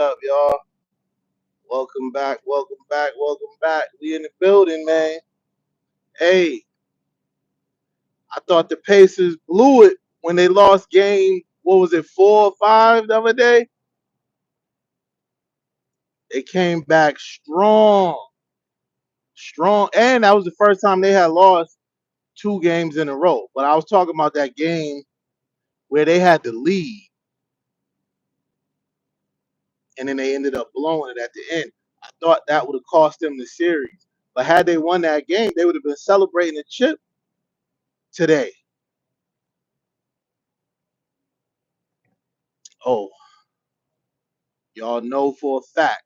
up, y'all? Welcome back, welcome back, welcome back. We in the building, man. Hey, I thought the Pacers blew it when they lost game. What was it, 4 or 5 the other day? They came back strong, strong, and that was the first time they had lost 2 games in a row. But I was talking about that game where they had the lead, and then they ended up blowing it at the end. I thought that would have cost them the series. But had they won that game, they would have been celebrating the chip today. Oh, y'all know for a fact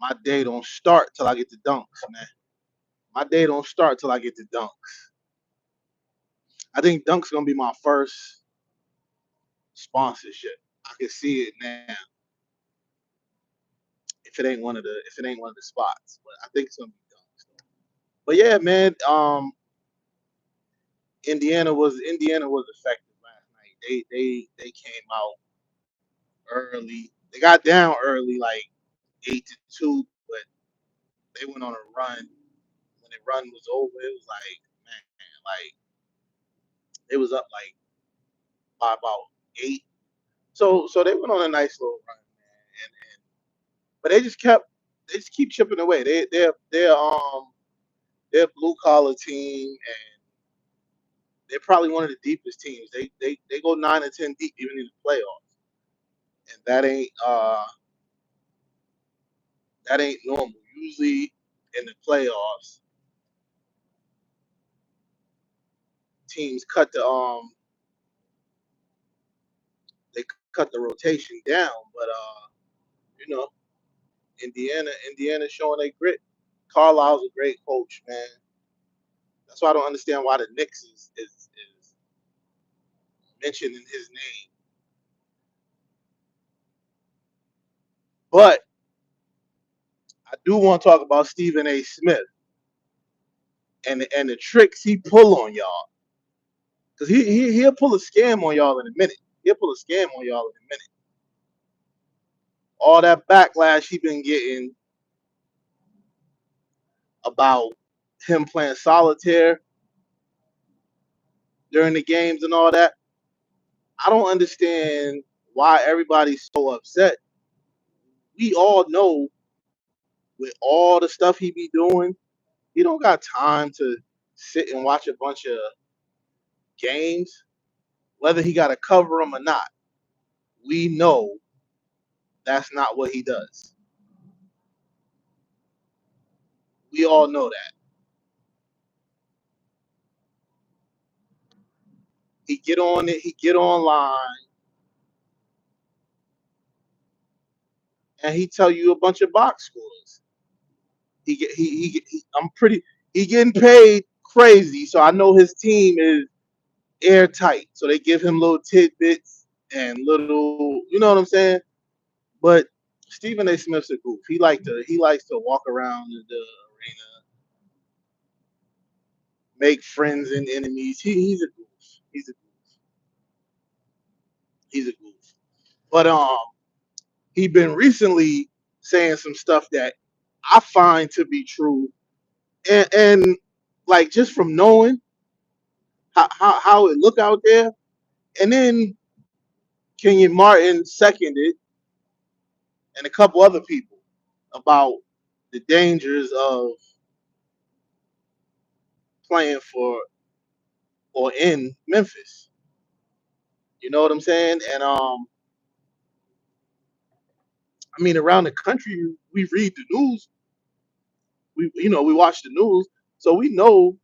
my day don't start till I get the dunks, man. My day don't start till I get the dunks. I think dunks gonna be my first sponsorship. I can see it now. If it ain't one of the spots, but I think it's gonna be dunks. But yeah, man. Indiana was effective last night. They came out early. They got down early, like 8-2, but they went on a run. When the run was over, it was like, man, like it was up like by about 8. So they went on a nice little run, man. And but they just keep chipping away. They're a blue collar team, and they're probably one of the deepest teams. They go 9 or 10 deep even in the playoffs, and that ain't normal. Usually in the playoffs, teams they cut the rotation down, but you know Indiana showing their grit. Carlisle's a great coach, man. That's why I don't understand why the Knicks is mentioned in his name. But I do want to talk about Stephen A. Smith and the tricks he pull on y'all. Because he'll pull a scam on y'all in a minute. He'll pull a scam on y'all in a minute. All that backlash he been getting about him playing solitaire during the games and all that. I don't understand why everybody's so upset. We all know with all the stuff he be doing, he don't got time to sit and watch a bunch of games, whether he got to cover them or not. We know that's not what he does. We all know that. He get on it, he get online, and he tell you a bunch of box scores. I'm pretty. He getting paid crazy, so I know his team is airtight. So they give him little tidbits and little, you know what I'm saying. But Stephen A. Smith's a goof. He likes to walk around in the arena, make friends and enemies. He's a goof. He's a goof. He's a goof. But he been recently saying some stuff that I find to be true, and like just from knowing how it look out there, and then Kenyon Martin seconded, and a couple other people about the dangers of playing for or in Memphis. You know what I'm saying? And I mean, around the country, we read the news. We watch the news, so we know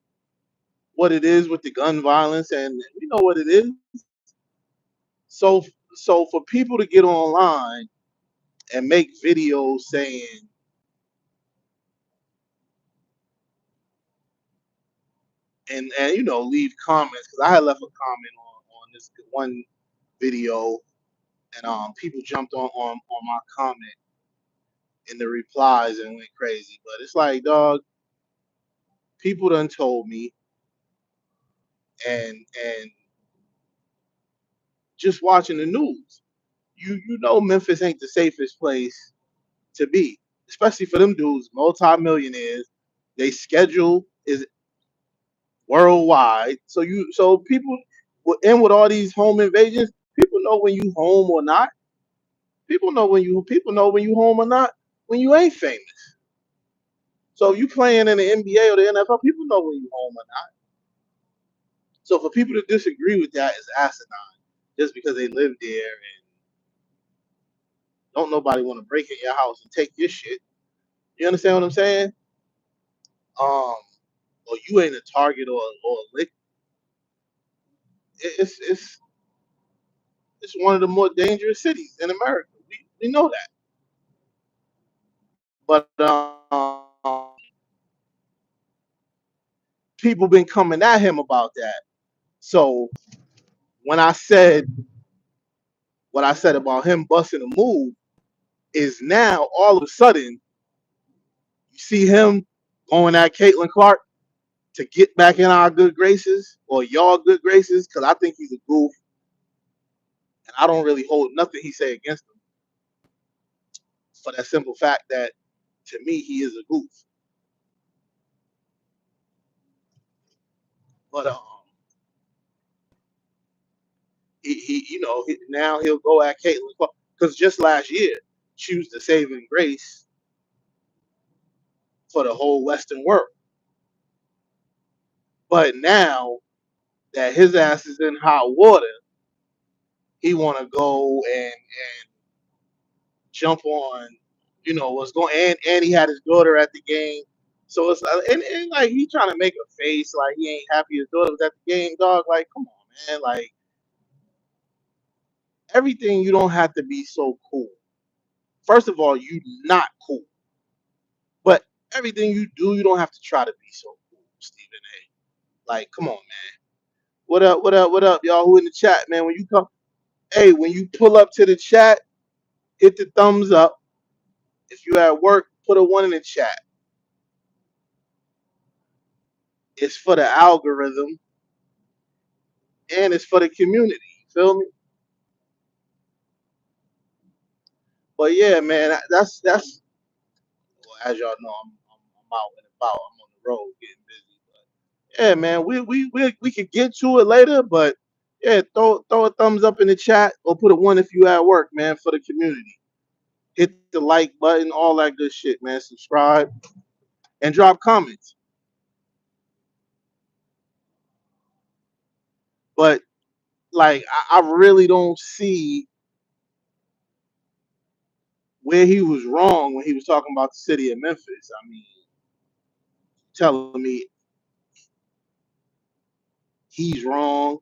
what it is with the gun violence, and we know what it is. So so for people to get online and make videos saying and leave comments, because I had left a comment on this one video, and people jumped on my comment in the replies and went crazy. But it's like, dog, people done told me, and just watching the news, you know Memphis ain't the safest place to be, especially for them dudes, multi-millionaires. They schedule is worldwide, so people, and with all these home invasions, people know when you home or not. People know when you home or not when you ain't famous. So if you playing in the NBA or the NFL, people know when you home or not. So for people to disagree with that is asinine, just because they live there and don't nobody want to break in your house and take your shit. You understand what I'm saying? Or you ain't a target or a lick. It's one of the more dangerous cities in America. We know that, but people been coming at him about that. So when I said what I said about him busting a move, is now all of a sudden you see him going at Caitlin Clark to get back in our good graces or y'all good graces, because I think he's a goof and I don't really hold nothing he say against him, for that simple fact that to me he is a goof. But he now he'll go at Caitlin Clark because just last year she was the saving grace for the whole Western world. But now that his ass is in hot water, he want to go and jump on, what's going. And he had his daughter at the game, so it's and like he trying to make a face like he ain't happy his daughter was at the game. Dog, like come on, man. Like everything, you don't have to be so cool. First of all, you not cool, but everything you do, you don't have to try to be so cool, Stephen A. Like, come on, man. What up? What up? What up, y'all? Who in the chat, man? When you come, hey, when you pull up to the chat, hit the thumbs up. If you at work, put a one in the chat. It's for the algorithm and it's for the community. You feel me? But yeah, man, that's well, as y'all know, I'm out and about. I'm on the road getting busy. But yeah, man, we could get to it later, but yeah, throw a thumbs up in the chat or put a one if you at work, man, for the community. Hit the like button, all that good shit, man. Subscribe and drop comments. But like, I really don't see where he was wrong when he was talking about the city of Memphis. I mean, telling me he's wrong.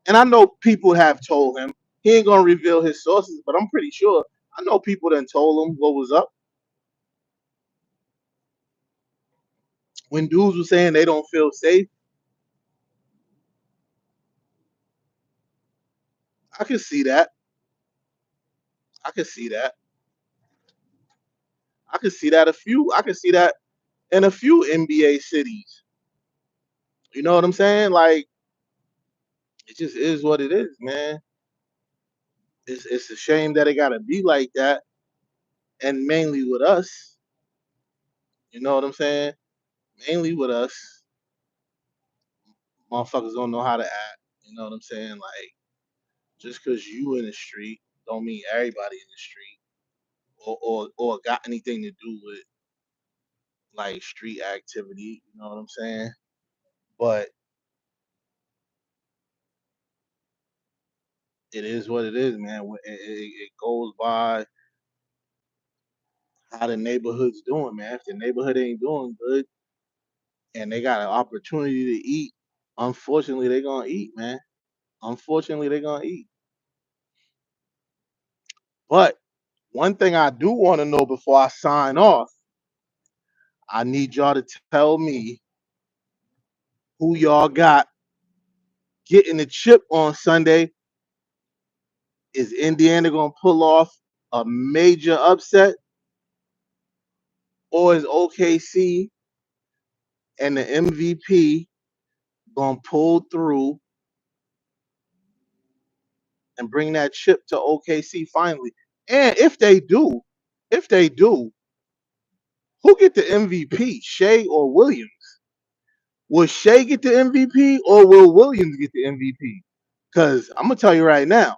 And I know people have told him. He ain't gonna reveal his sources, but I'm pretty sure I know people that told him what was up. When dudes were saying they don't feel safe, I could see that. I could see that. I could see that in a few NBA cities. You know what I'm saying? Like it just is what it is, man. It's a shame that it gotta be like that, and mainly with us. You know what I'm saying? Mainly with us, motherfuckers don't know how to act. You know what I'm saying? Like just because you in the street don't mean everybody in the street or got anything to do with like street activity. You know what I'm saying? But it is what it is, man. It goes by how the neighborhood's doing, man. If the neighborhood ain't doing good and they got an opportunity to eat, unfortunately they're gonna eat, man. Unfortunately they're gonna eat. But one thing I do want to know before I sign off, I need y'all to tell me who y'all got getting the chip on Sunday. Is Indiana going to pull off a major upset, or is OKC and the MVP going to pull through and bring that chip to OKC finally. And if they do, who get the MVP, Shea or Williams? Will Shea get the MVP or will Williams get the MVP? Because I'm gonna tell you right now,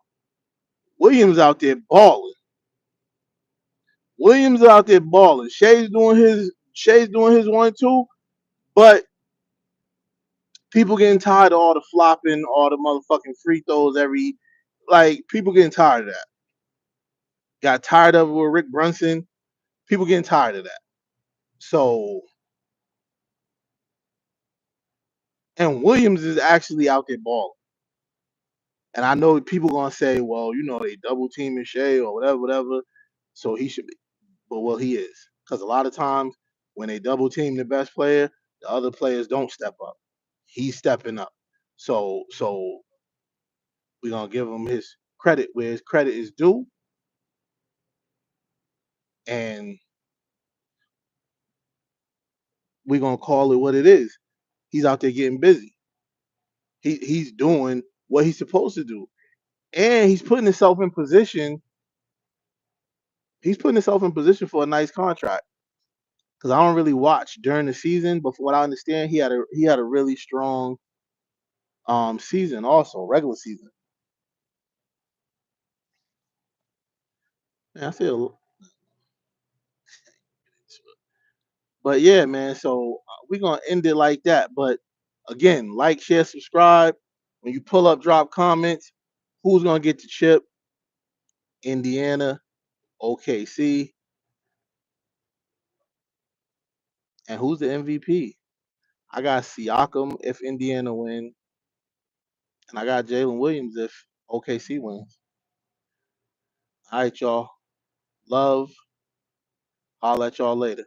Williams out there balling. Williams out there balling. Shea's doing his 1-2, but people getting tired of all the flopping, all the motherfucking free throws every like people getting tired of that. Got tired of it with Rick Brunson. People getting tired of that. So and Williams is actually out there balling. And I know people gonna say, well, they double teaming Shea or whatever, whatever. So he should be. But well, he is. Because a lot of times when they double team the best player, the other players don't step up. He's stepping up. So we're gonna give him his credit where his credit is due. And we're gonna call it what it is. He's out there getting busy. He's doing what he's supposed to do. And he's putting himself in position. He's putting himself in position for a nice contract. Because I don't really watch during the season, but from what I understand, he had a really strong season also, regular season. Yeah, I feel but yeah, man. So we're gonna end it like that. But again, like, share, subscribe. When you pull up, drop comments. Who's gonna get the chip? Indiana, OKC, and who's the MVP? I got Siakam if Indiana win, and I got Jalen Williams if OKC wins. All right, y'all. Love. I'll let y'all later.